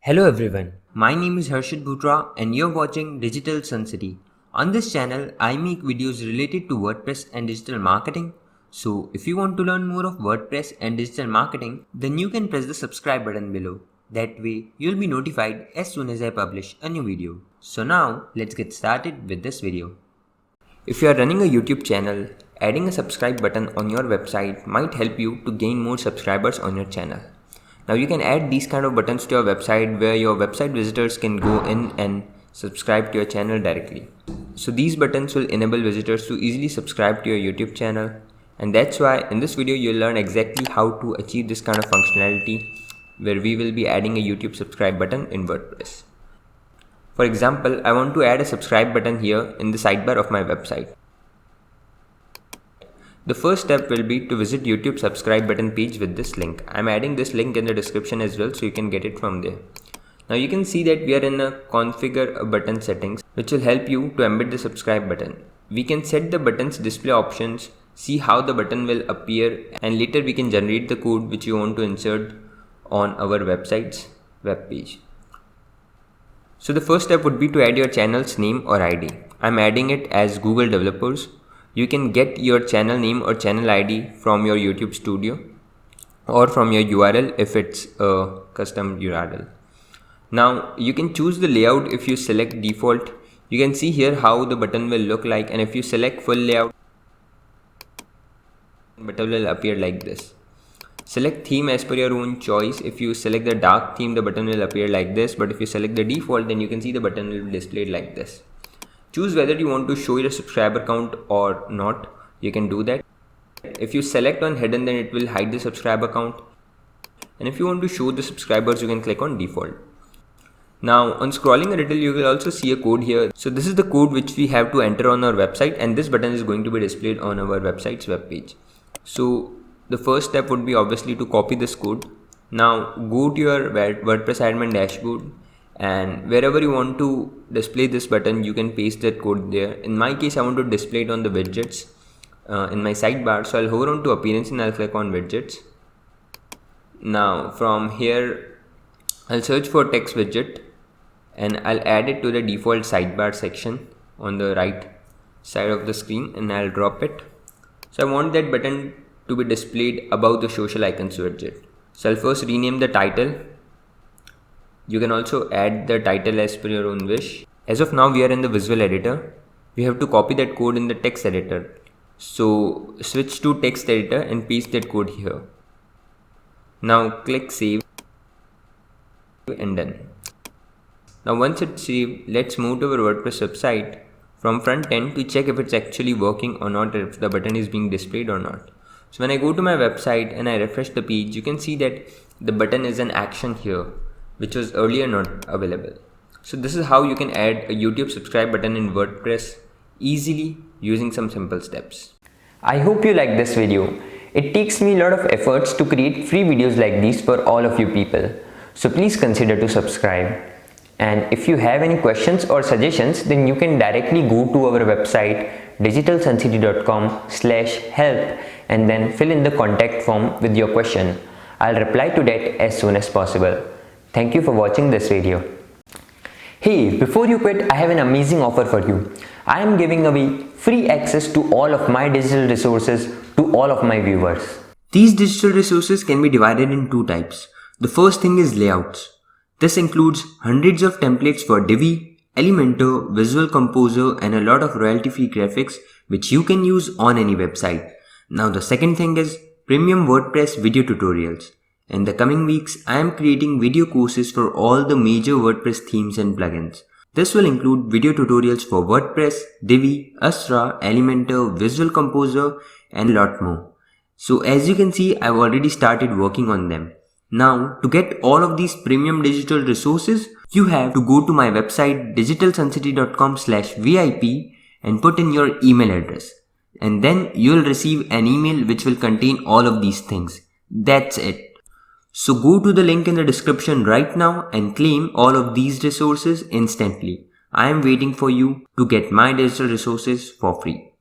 Hello everyone, my name is Harshit Bhutra and you're watching Digital Sun City. On this channel, I make videos related to WordPress and digital marketing. So if you want to learn more of WordPress and digital marketing, then you can press the subscribe button below. That way, you'll be notified as soon as I publish a new video. So now, let's get started with this video. If you are running a YouTube channel, adding a subscribe button on your website might help you to gain more subscribers on your channel. Now you can add these kind of buttons to your website where your website visitors can go in and subscribe to your channel directly. So these buttons will enable visitors to easily subscribe to your YouTube channel, and that's why in this video you'll learn exactly how to achieve this kind of functionality where we will be adding a YouTube subscribe button in WordPress. For example, I want to add a subscribe button here in the sidebar of my website. The first step will be to visit YouTube subscribe button page with this link. I'm adding this link in the description as well so you can get it from there. Now you can see that we are in a configure a button settings which will help you to embed the subscribe button. We can set the button's display options, see how the button will appear, and later we can generate the code which you want to insert on our website's web page. So the first step would be to add your channel's name or ID. I'm adding it as Google Developers. You can get your channel name or channel ID from your YouTube studio or from your URL if it's a custom URL. Now you can choose the layout. If you select default, you can see here how the button will look like, and if you select full layout, the button will appear like this. Select theme as per your own choice. If you select the dark theme, the button will appear like this, but if you select the default, then you can see the button will be displayed like this. Choose whether you want to show your subscriber count or not. You can do that. If you select on hidden, then it will hide the subscriber count. And if you want to show the subscribers, you can click on default. Now on scrolling a little, you will also see a code here. So this is the code which we have to enter on our website, and this button is going to be displayed on our website's web page. So the first step would be obviously to copy this code. Now go to your WordPress admin dashboard, and wherever you want to display this button, you can paste that code there. In my case, I want to display it on the widgets in my sidebar, so I'll hover on to appearance and I'll click on widgets. Now from here, I'll search for text widget and I'll add it to the default sidebar section on the right side of the screen, and I'll drop it. So I want that button to be displayed above the social icons widget. So I'll first rename the title. You can also add the title as per your own wish. As of now, we are in the visual editor. We have to copy that code in the text editor. So switch to text editor and paste that code here. Now click save and done. Now once it's saved, let's move to our WordPress website from front end to check if it's actually working or not, if the button is being displayed or not. So when I go to my website and I refresh the page, you can see that the button is an action here, which was earlier not available. So this is how you can add a YouTube subscribe button in WordPress easily using some simple steps. I hope you like this video. It takes me a lot of efforts to create free videos like these for all of you people. So please consider to subscribe. And if you have any questions or suggestions, then you can directly go to our website digitalsuncity.com/help and then fill in the contact form with your question. I'll reply to that as soon as possible. Thank you for watching this video. Hey, before you quit, I have an amazing offer for you. I am giving away free access to all of my digital resources to all of my viewers. These digital resources can be divided in two types. The first thing is layouts. This includes hundreds of templates for Divi, Elementor, Visual Composer, and a lot of royalty-free graphics which you can use on any website. Now the second thing is premium WordPress video tutorials. In the coming weeks, I am creating video courses for all the major WordPress themes and plugins. This will include video tutorials for WordPress, Divi, Astra, Elementor, Visual Composer, and a lot more. So as you can see, I've already started working on them. Now, to get all of these premium digital resources, you have to go to my website digitalsuncity.com/VIP and put in your email address. And then you'll receive an email which will contain all of these things. That's it. So go to the link in the description right now and claim all of these resources instantly. I am waiting for you to get my digital resources for free.